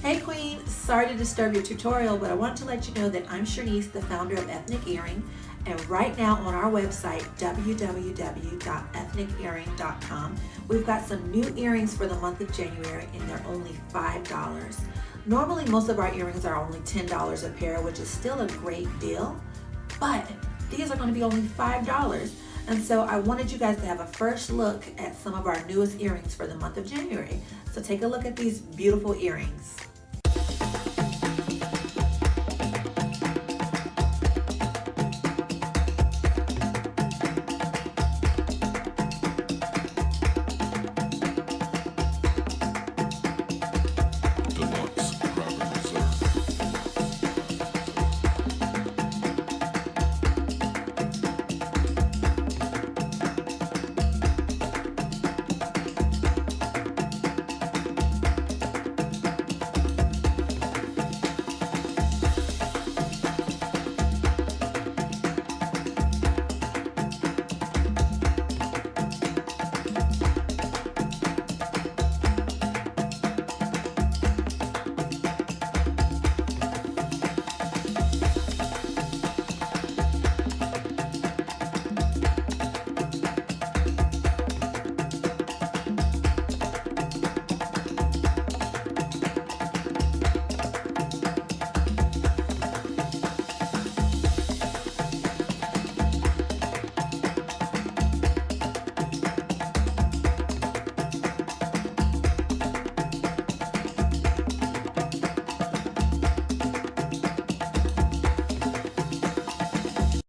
Hey Queen, sorry to disturb your tutorial, but I want to let you know that I'm Shanice, the founder of Ethnic Earring, and right now on our website, www.ethicearring.com, we've got some new earrings for the month of January, and they're only $5. Normally, most of our earrings are only $10 a pair, which is still a great deal, but these are going to be only $5. And so I wanted you guys to have a first look at some of our newest earrings for the month of January. So take a look at these beautiful earrings.